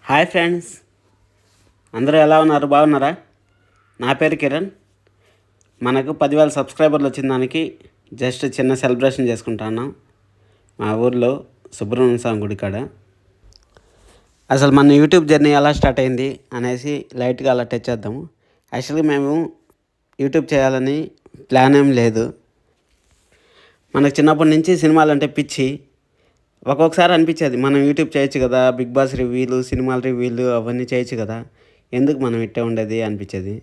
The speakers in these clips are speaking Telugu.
హాయ్ ఫ్రెండ్స్, అందరూ ఎలా ఉన్నారు? బాగున్నారా? నా పేరు కిరణ్. మనకు 10,000 సబ్స్క్రైబర్లు వచ్చిన దానికి జస్ట్ చిన్న సెలబ్రేషన్ చేసుకుంటున్నాం మా ఊర్లో సుబ్రహ్మణ్య స్వామి గుడి కాడ. అసలు మన యూట్యూబ్ జర్నీ ఎలా స్టార్ట్ అయింది అనేసి లైట్గా అలా టచ్ చేద్దాము. యాక్చువల్గా మేము యూట్యూబ్ చేయాలని ప్లాన్ ఏం లేదు. మనకు చిన్నప్పటి నుంచి సినిమాలు అంటే పిచ్చి. ఒక్కొక్కసారి అనిపించేది మనం యూట్యూబ్ చేయొచ్చు కదా, బిగ్ బాస్ రివ్యూలు, సినిమాల రివ్యూలు అవన్నీ చేయొచ్చు కదా, ఎందుకు మనం ఇట్టే ఉండేది అనిపించేది.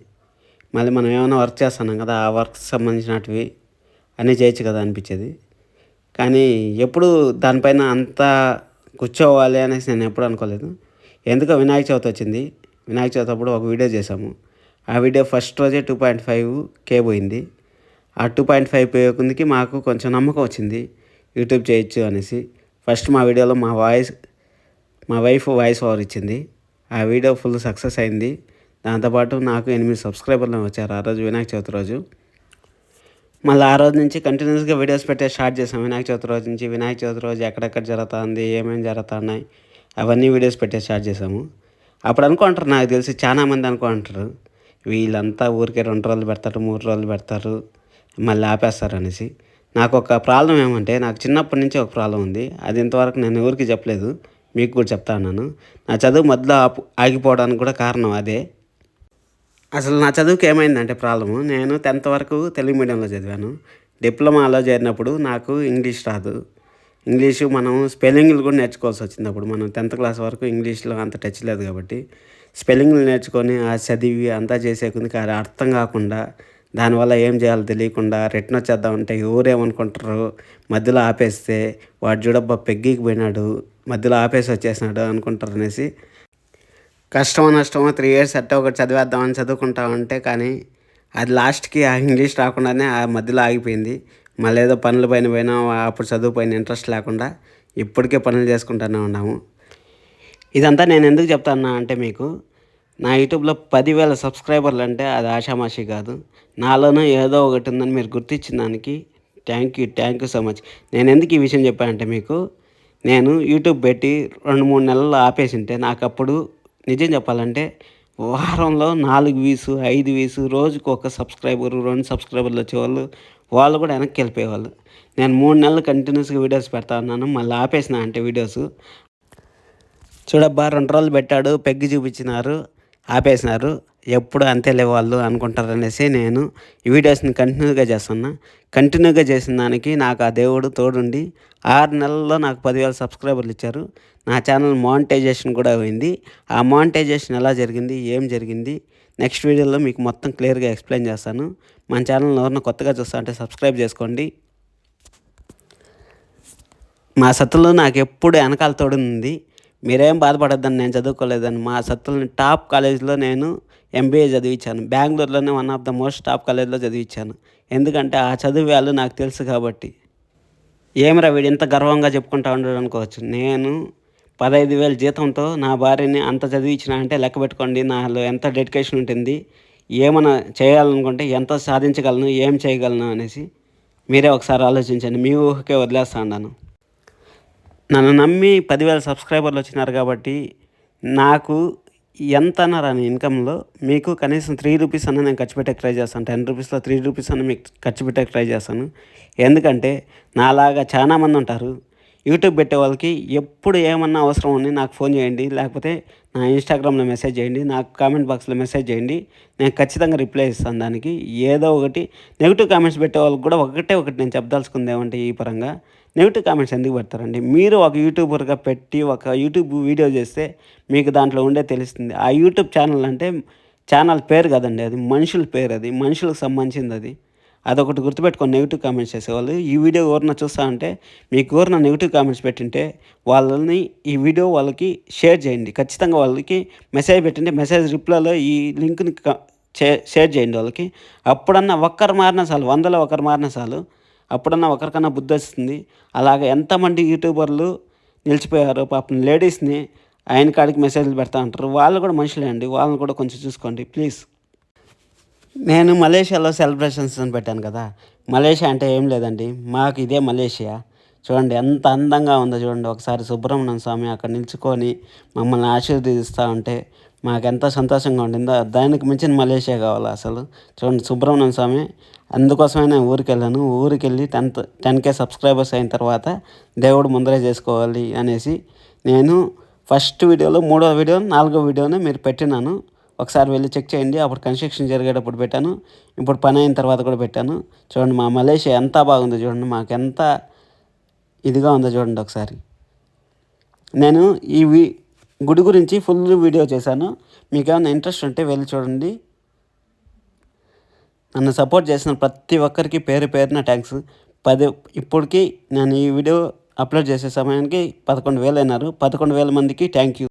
మళ్ళీ మనం ఏమైనా వర్క్ చేస్తున్నాం కదా, ఆ వర్క్ సంబంధించినవి అన్నీ చేయొచ్చు కదా అనిపించేది. కానీ ఎప్పుడు దానిపైన అంతా కూర్చోవాలి అనేసి నేను ఎప్పుడు అనుకోలేదు. ఎందుకో వినాయక చవితి వచ్చింది. వినాయక చవితి అప్పుడు ఒక వీడియో చేసాము. ఆ వీడియో ఫస్ట్ రోజే 2.5K పోయింది. ఆ 2.5 పోయేకుందికి మాకు కొంచెం నమ్మకం వచ్చింది యూట్యూబ్ చేయొచ్చు అనేసి. ఫస్ట్ మా వీడియోలో మా వైఫ్ వాయిస్ ఓవర్ ఇచ్చింది. ఆ వీడియో ఫుల్ సక్సెస్ అయింది. దాంతోపాటు నాకు 8 సబ్స్క్రైబర్లు వచ్చారు ఆ రోజు, వినాయక చవితి రోజు. మళ్ళీ ఆ రోజు నుంచి కంటిన్యూస్గా వీడియోస్ పెట్టే స్టార్ట్ చేసాం. వినాయక చవితి రోజు నుంచి వినాయక చవితి రోజు ఎక్కడెక్కడ జరుగుతుంది, ఏమేమి జరుగుతున్నాయి అవన్నీ వీడియోస్ పెట్టే స్టార్ట్ చేసాము. అప్పుడు అనుకుంటారు, నాకు తెలిసి చాలామంది అనుకుంటారు వీళ్ళంతా ఊరికే 2 రోజులు పెడతారు, 3 రోజులు పెడతారు, మళ్ళీ ఆపేస్తారు అనేసి. నాకు ఒక ప్రాబ్లం ఏమంటే, నాకు చిన్నప్పటి నుంచి ఒక ప్రాబ్లం ఉంది. అది ఇంతవరకు నేను ఎవరికి చెప్పలేదు, మీకు కూడా చెప్తా ఉన్నాను. నా చదువు మధ్యలో ఆగిపోవడానికి కూడా కారణం అదే. అసలు నా చదువుకి ఏమైందంటే ప్రాబ్లము, నేను 10th వరకు తెలుగు మీడియంలో చదివాను. డిప్లొమాలో చేరినప్పుడు నాకు ఇంగ్లీష్ రాదు. ఇంగ్లీషు మనం స్పెల్లింగ్లు కూడా నేర్చుకోవాల్సి వచ్చింది. అప్పుడు మనం 10th క్లాస్ వరకు ఇంగ్లీష్లో అంత టచ్ లేదు కాబట్టి స్పెల్లింగ్లు నేర్చుకొని ఆ చదివి అంతా చేసేకుంది అది అర్థం కాకుండా, దానివల్ల ఏం చేయాలో తెలియకుండా రిటర్న్ వచ్చేద్దామంటే ఎవరేమనుకుంటారు, మధ్యలో ఆపేస్తే వాడు చూడబ్బా పెగ్గికి పోయినాడు, మధ్యలో ఆపేసి వచ్చేసినాడు అనుకుంటారు అనేసి కష్టమో నష్టమో 3 years అట్టే ఒకటి చదివేద్దామని చదువుకుంటామంటే, కానీ అది లాస్ట్కి ఆ ఇంగ్లీష్ రాకుండానే ఆ మధ్యలో ఆగిపోయింది. మళ్ళీ ఏదో పనుల పైన పోయినా అప్పుడు చదువు పైన ఇంట్రెస్ట్ లేకుండా ఇప్పటికే పనులు చేసుకుంటూనే ఉన్నాము. ఇదంతా నేను ఎందుకు చెప్తాను అంటే, మీకు నా యూట్యూబ్లో 10,000 సబ్స్క్రైబర్లు అంటే అది ఆషామాషి కాదు. నాలోనూ ఏదో ఒకటి ఉందని మీరు గుర్తించిన దానికి థ్యాంక్ యూ సో మచ్. నేను ఎందుకు ఈ విషయం చెప్పానంటే, మీకు నేను యూట్యూబ్ పెట్టి 2-3 నెలలు ఆపేసింటే నాకు అప్పుడు నిజం చెప్పాలంటే వారంలో 4 వ్యూస్, 5 వ్యూస్, రోజుకు ఒక సబ్స్క్రైబరు, 2 సబ్స్క్రైబర్లు వచ్చేవాళ్ళు. వాళ్ళు కూడా వెనక్కి వెళ్ళిపోయేవాళ్ళు. నేను 3 నెలలు కంటిన్యూస్గా వీడియోస్ పెడతా ఉన్నాను, మళ్ళీ ఆపేసిన అంటే వీడియోస్. చూడబ్బా 2 రోజులు పెట్టాడు, పెగ్గి చూపించినారు, ఆపేసినారు, ఎప్పుడు అంతేలే వాళ్ళు అనుకుంటారనేసి నేను ఈ వీడియోస్ని కంటిన్యూగా చేస్తున్నా. కంటిన్యూగా చేసిన దానికి నాకు ఆ దేవుడు తోడుండి 6 నెలల్లో నాకు 10,000 సబ్స్క్రైబర్లు ఇచ్చారు. నా ఛానల్ మానిటైజేషన్ కూడా అయింది. ఆ మానిటైజేషన్ ఎలా జరిగింది, ఏం జరిగింది, నెక్స్ట్ వీడియోలో మీకు మొత్తం క్లియర్గా ఎక్స్ప్లెయిన్ చేస్తాను. మన ఛానల్ని ఎవరైనా కొత్తగా చూస్తా అంటే సబ్స్క్రైబ్ చేసుకోండి. మా సత్తులు నాకు ఎప్పుడు వెనకాల తోడుంది. మీరేం బాధపడొద్దని, నేను చదువుకోలేదని. మా సత్తుల్ని టాప్ కాలేజీలో నేను MBA చదివించాను. బెంగళూరులోనే one of the most top కాలేజీలో చదివించాను. ఎందుకంటే ఆ చదువు వాళ్ళు నాకు తెలుసు కాబట్టి. ఏమిరా వీడు ఇంత గర్వంగా చెప్పుకుంటా ఉండడు అనుకోవచ్చు. నేను 15,000 జీతంతో నా భార్యని అంత చదివించిన అంటే లెక్క పెట్టుకోండి నాలో ఎంత డెడికేషన్ ఉంటుంది, ఏమైనా చేయాలనుకుంటే ఎంత సాధించగలను, ఏం చేయగలను అనేసి మీరే ఒకసారి ఆలోచించండి. మీ ఊహకే వదిలేస్తా ఉన్నాను. నన్ను నమ్మి 10,000 సబ్స్క్రైబర్లు వచ్చినారు కాబట్టి నాకు ఎంతన్నా రాని ఇన్కంలో మీకు కనీసం 3 రూపీస్ అన్న నేను ఖర్చు పెట్టే ట్రై చేస్తాను. 10 రూపీస్లో 3 రూపీస్ అన్న మీకు ఖర్చు పెట్టే ట్రై చేస్తాను. ఎందుకంటే నాలాగా చాలామంది ఉంటారు. యూట్యూబ్ పెట్టే వాళ్ళకి ఎప్పుడు ఏమన్నా అవసరం ఉంది నాకు ఫోన్ చేయండి, లేకపోతే నా ఇన్స్టాగ్రామ్లో మెసేజ్ చేయండి, నాకు కామెంట్ బాక్స్లో మెసేజ్ చేయండి, నేను ఖచ్చితంగా రిప్లై ఇస్తాను. దానికి ఏదో ఒకటి నెగిటివ్ కామెంట్స్ పెట్టే వాళ్ళకి కూడా ఒకటి నేను చెప్పదలుచుకుంది ఏమంటే, ఈ పరంగా నెగిటివ్ కామెంట్స్ ఎందుకు పెడతారండి? మీరు ఒక యూట్యూబర్గా పెట్టి ఒక యూట్యూబ్ వీడియో చేస్తే మీకు దాంట్లో ఉండే తెలుస్తుంది. ఆ యూట్యూబ్ ఛానల్ అంటే ఛానల్ పేరు కదండి, అది మనుషుల పేరు, అది మనుషులకు సంబంధించింది. అదొకటి గుర్తుపెట్టుకొని నెగిటివ్ కామెంట్స్ చేసేవాళ్ళు ఈ వీడియో ఎవరన్నా చూస్తా అంటే, మీకు ఎవరన్నా నెగిటివ్ కామెంట్స్ పెట్టింటే వాళ్ళని ఈ వీడియో వాళ్ళకి షేర్ చేయండి. ఖచ్చితంగా వాళ్ళకి మెసేజ్ పెట్టండి. మెసేజ్ రిప్లైలో ఈ లింక్ని షేర్ చేయండి వాళ్ళకి. అప్పుడన్నా ఒక్కరు మారినా చాలు, 100లో ఒకరు మారినా చాలు, అప్పుడన్నా ఒకరికన్నా బుద్ధి వస్తుంది. అలాగే ఎంతమంది యూట్యూబర్లు నిలిచిపోయారు పాపం, లేడీస్ని ఆయన కాడికి మెసేజ్లు పెడతా ఉంటారు. వాళ్ళు కూడా మనుషులే అండి, వాళ్ళని కూడా కొంచెం చూసుకోండి ప్లీజ్. నేను మలేషియాలో సెలబ్రేషన్స్ అని పెట్టాను కదా. మలేషియా అంటే ఏం లేదండి, మాకు ఇదే మలేషియా. చూడండి ఎంత అందంగా ఉందో చూడండి. ఒకసారి సుబ్రహ్మణ్యం స్వామి అక్కడ నిల్చుకొని మమ్మల్ని ఆశీర్వదిస్తూ ఉంటే మాకెంత సంతోషంగా ఉండిందో. దానికి మించిన మలేషియా కావాలి అసలు. చూడండి సుబ్రహ్మణ్యం స్వామి, అందుకోసమే నేను ఊరికి వెళ్ళాను. ఊరికి వెళ్ళి 10K సబ్స్క్రైబర్స్ అయిన తర్వాత దేవుడు ముందరే చేసుకోవాలి అనేసి నేను ఫస్ట్ వీడియోలో 3వ వీడియో 4వ వీడియోనే మీరు పెట్టినాను. ఒకసారి వెళ్ళి చెక్ చేయండి. అప్పుడు కన్స్ట్రక్షన్ జరిగేటప్పుడు పెట్టాను, ఇప్పుడు పని అయిన తర్వాత కూడా పెట్టాను. చూడండి మా మలేషియా ఎంత బాగుందో చూడండి, మాకెంత ఇదిగా ఉందో చూడండి ఒకసారి. నేను ఈ గుడి గురించి ఫుల్ వీడియో చేశాను. మీకు ఏమైనా ఇంట్రెస్ట్ ఉంటే వెళ్ళి చూడండి. నన్ను సపోర్ట్ చేసిన ప్రతి ఒక్కరికి పేరు పేరున థ్యాంక్స్. ఇప్పటికి నేను ఈ వీడియో అప్లోడ్ చేసే సమయానికి 11,000 అయినారు. 11,000 మందికి థ్యాంక్ యూ.